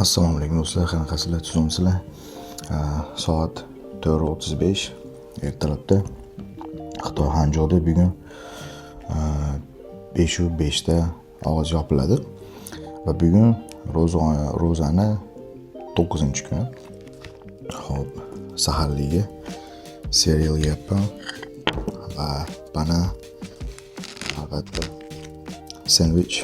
Assalomu alaykum do'stlar, qanaqasizlar, tuzumsizlar? Soat 4:35 ertalabda Xitoy Hanjoda bugun 5:05 da og'iz yopiladi va bugun ro'zani 9-kuni. Xo'p, saharliga serial yeyapman va bana albatta sandwich.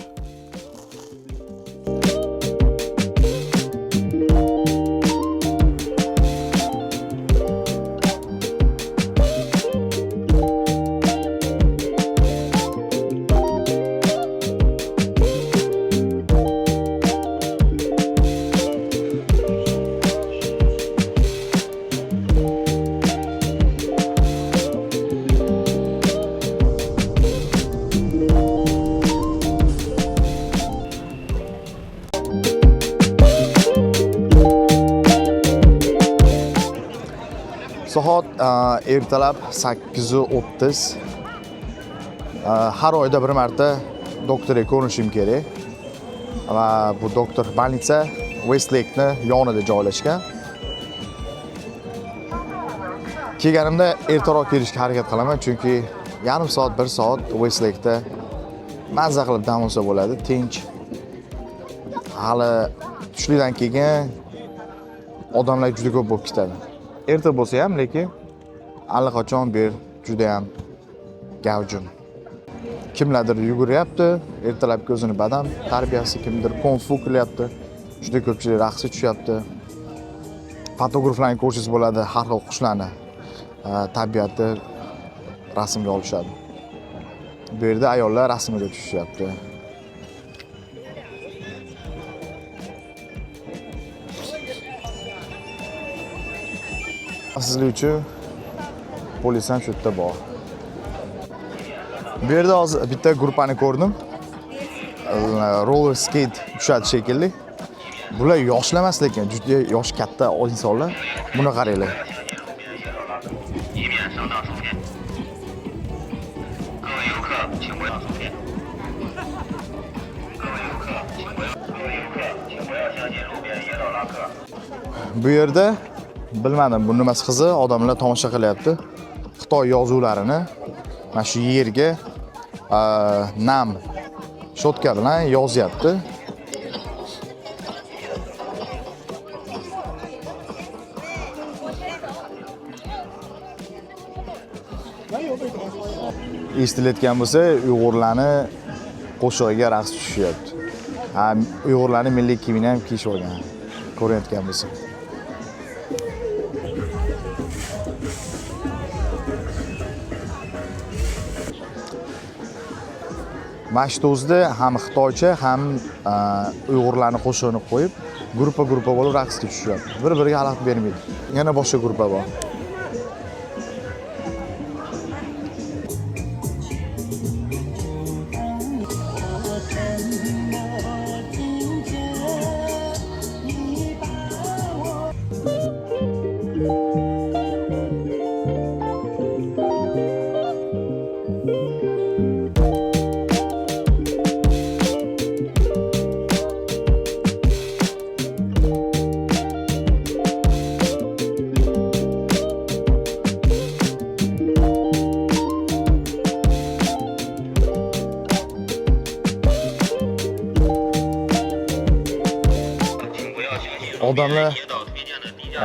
Soat ertalab 8:30. Har oyda bir marta doktorga ko'rinishim kerak. Va bu doktor больница Westlake yonida joylashgan. Kelganimda ertaroq kelishga harakat qilaman, chunki yarim soat, 1 soat Westlake'da mazza qilib dam olsa bo'ladi, tinch. Hali tushlikdan keyin odamlar juda ko'p bo'lib ketadi. Erta bo'lsa ham, lekin allaqachon bir juda ham gavjum. Kimlardir yuguryapti, ertalabki o'zini badam tarbiyasi, kimdir konfu qilyapti. Juda ko'pchilik raqsga tushyapti. Fotograflarni ko'rishingiz bo'ladi, har xil qushlarni tabiatni rasmga olishadi. Bu yerda ayollar rasmiga tushishyapti. Xavfsizlik uchun polis ham shu yerda bor. Bu yerda hozir bitta guruhni ko'rdim. Roller skate tushadi shekilli. Bular yoshlar emas, lekin juda yosh katta insonlar. Buni qaranglar. Bu yerda bilmadim, bu nimasi qizi, odamlar tomosha qilyapti. Xitoy yozuvlarini mana shu yerga nam shotka bilan yozyapti. Eshitilayotgan bo'lsa, Uyg'urlarni qo'shig'iga raqs tushishyapti. Uyg'urlarning milliy kiyimini ham kiyishib olgan. Ko'rayotgan bo'lsa. Mashtozda ham xitoycha, ham Uyg'urlarni qo'shig'ini qo'yib, guruh bo'lib raqsga tushishyapti. Bir-biriga xalaqit bermaydi. Yana boshqa guruh bor.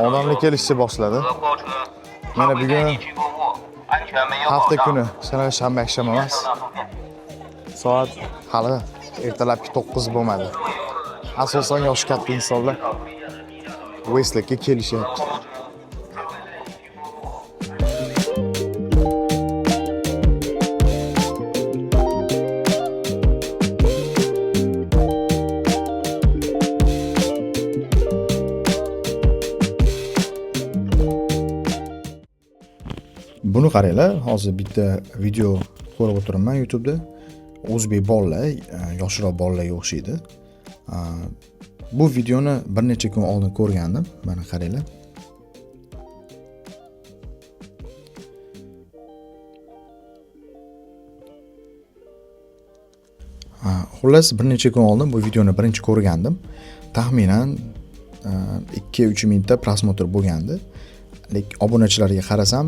Odamlar kelishni boshladi. Mana bugun hafta kuni, shanba yakshanba emas. Soat hali ertalabki 9 bo'lmadi. Asosan yosh katta insonlar Westlake'ga kelishyapti. Buni qaranglar, hozir bitta video ko'rib o'tiraman YouTube'da. O'zbek bolalar, yoshroq bolalarga o'xshaydi. Bu videoni bir necha kun oldin ko'rgandim. Mana qaranglar. Xullas bir necha kun oldin bu videoni birinchi ko'rgandim. Taxminan 2-3 mingta prosmotr bo'lgandi. Lekin obunachilarga qarasam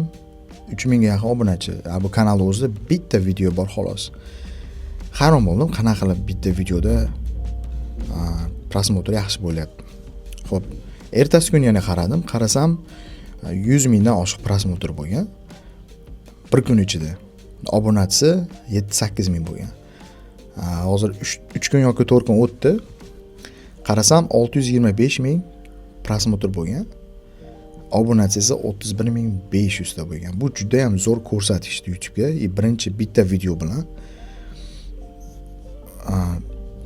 3000 ga yaqin obunachi. Bu kanalda o'zida bitta video bor xolos. Hayron bo'ldim, qanaqa qilib bitta videoda prosmotr yaxshi bo'lyapti. Xo'p, ertasi kuni yana qarasam 100 mingdan oshiq prosmotr bo'lgan. Bir kun ichida. Obunachisi 7-8 ming bo'lgan. Hozir 3 kun yoki 4 kun o'tdi. Qarasam 625 ming prosmotr bo'lgan. Obunachisi esa 31500 ta bo'lgan. Bu juda ham zo'r ko'rsatkich YouTube'ga. Birinchi bitta video bilan.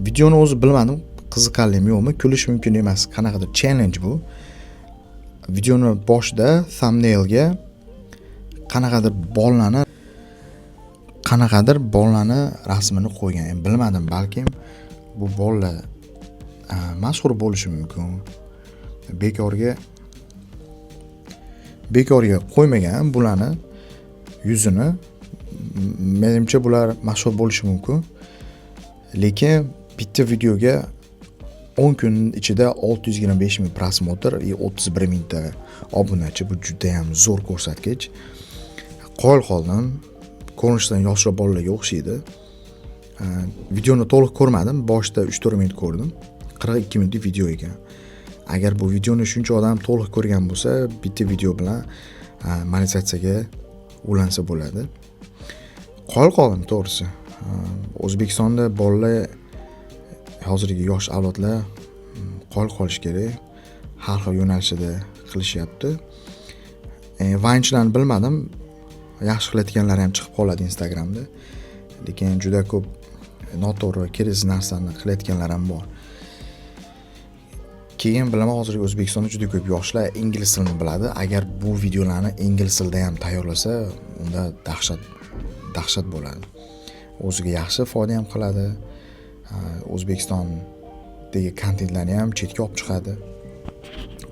Videoni o'zi bilmadim, qiziqarlimi yo'qmi, kulish mumkin emas. Qanaqadir challenge bu. Videoni boshida thumbnailga qanaqadir bolani rasmini qo'ygan. Bilmadim, balkim bu bolalar mashhur bo'lishi mumkin. Bekorga qo'ymagan bularni yuzini. Menimcha bular mashhur bo'lishi mumkin. Lekin bitta videoga 10 kun ichida 625 ming prosmotr va 31 mingta obunachi. Bu juda ham zo'r ko'rsatkich. Qo'l qoldim. Ko'rinishdan yoshroq bolalarga o'xshaydi. Videoni to'liq ko'rmadim. Boshida 3-4 minut ko'rdim. 42 minutlik video ekan. Agar bu videoni shuncha odam to'liq ko'rgan bo'lsa, bitta video bilan monetizatsiyaga ulansa bo'ladi. Qoldim to'g'risi. O'zbekistonda bolalar hozirgi yosh avlodlar qolish kerak. Har xil yo'nalishida qilishyapti. Vaynchilarni bilmadim. Yaxshi qilayotganlar ham chiqib qoladi Instagramda. Lekin juda ko'p noto'g'ri, kerak narsani qilayotganlar ham bor. Keyin bilaman, hozir O'zbekistonda juda ko'p yoshlar ingliz tilini biladi. Agar bu videolarni ingliz tilida ham tayyorlasa, unda dahshat bo'ladi. O'ziga yaxshi foyda ham qiladi. O'zbekistondagi kontentlarni ham chetga olib chiqadi.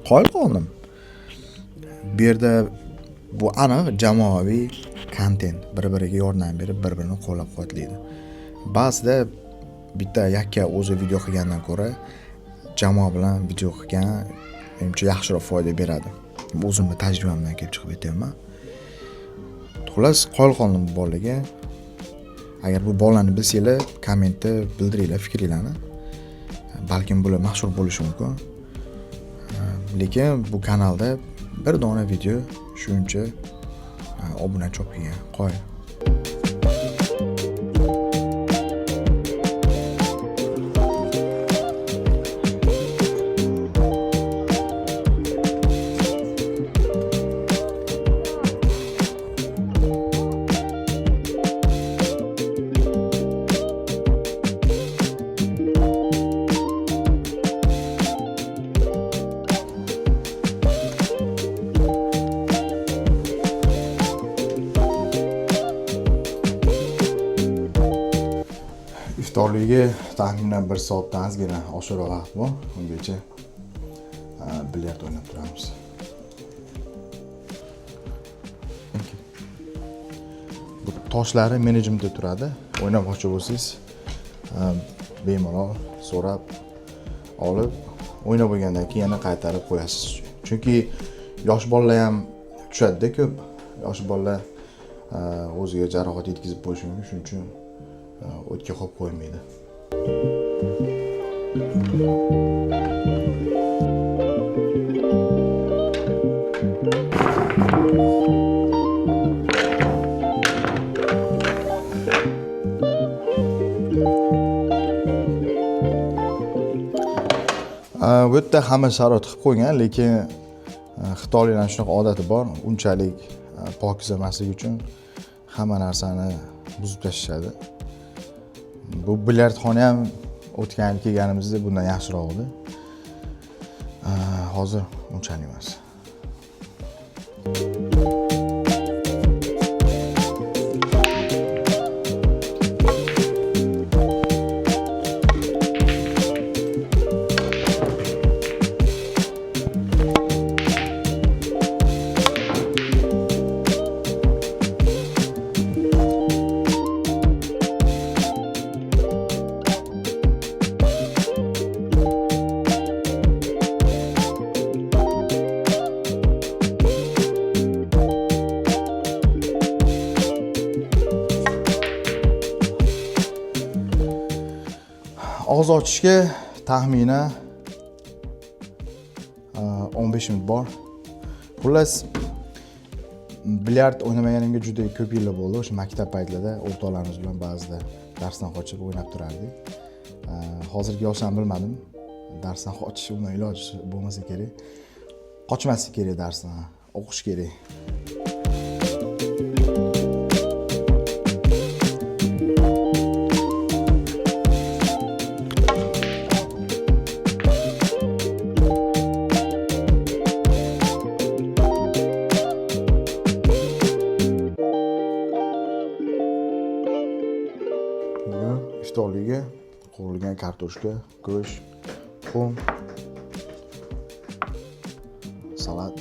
Qoldim. Bu yerda bu aniq jamoaviy kontent, bir-biriga yordam berib, bir-birini qo'llab-quvvatlaydi. Ba'zida bitta yakka o'zi video qilgandan ko'ra jamoa bilan video qilgan menimcha yaxshiroq foyda beradi. Bu o'zimning tajribamdan kelib chiqib aytayapman. Xullas, qoldim bu bolaga. Agar bu bolalarni bilsanglar, kommentda bildiringlar fikringizni. Balkim bular mashhur bo'lishi mumkin. Lekin bu kanalda bir dona video shuncha obunachi olib kelgan. Qo'y. Iftorligiga taxminan 1 soatdan ozgina oshiqroq vaqt bor. Ungacha bilyard o'ynab turamiz. Bu toshlari menejmentda turadi. O'ynamoqchi bo'lsangiz, bemalol so'rab olib, o'ynab bo'lgandan keyin yana qaytarib qo'yasiz. Chunki yosh bolalar ham tushadi-da ko'p. Yosh bolalar o'ziga jarohat yetkazib qo'yishi mumkin, shuning uchun o'tga qo'yib qo'ymaydi. Bu yerda hamma sharoit qilib qo'ygan, lekin xitoyliklarning shunaqa odati bor, unchalik pokiza emasligi uchun hamma narsani buzib tashlashadi. Bu bilyardxona ham o'tgan yil kelganimizda bundan yaxshiroq edi. Hozir unchalik emas. Og'iz ochishga taxminan 15 minut bor. Xullas, bilyard o'ynamaganimga juda ko'p yillar bo'ldi. O'sha maktab paytlarida o'rtoqlarimiz bilan ba'zida darsdan qochib o'ynab turardik. Hozirgi yoshlarni bilmadim. Darsdan qochish umuman iloji bo'lmasa kerak. Qochmaslik kerak darsdan, o'qish kerak. Iftorligiga qovurilgan kartoshka, go'sht, tuxum, salat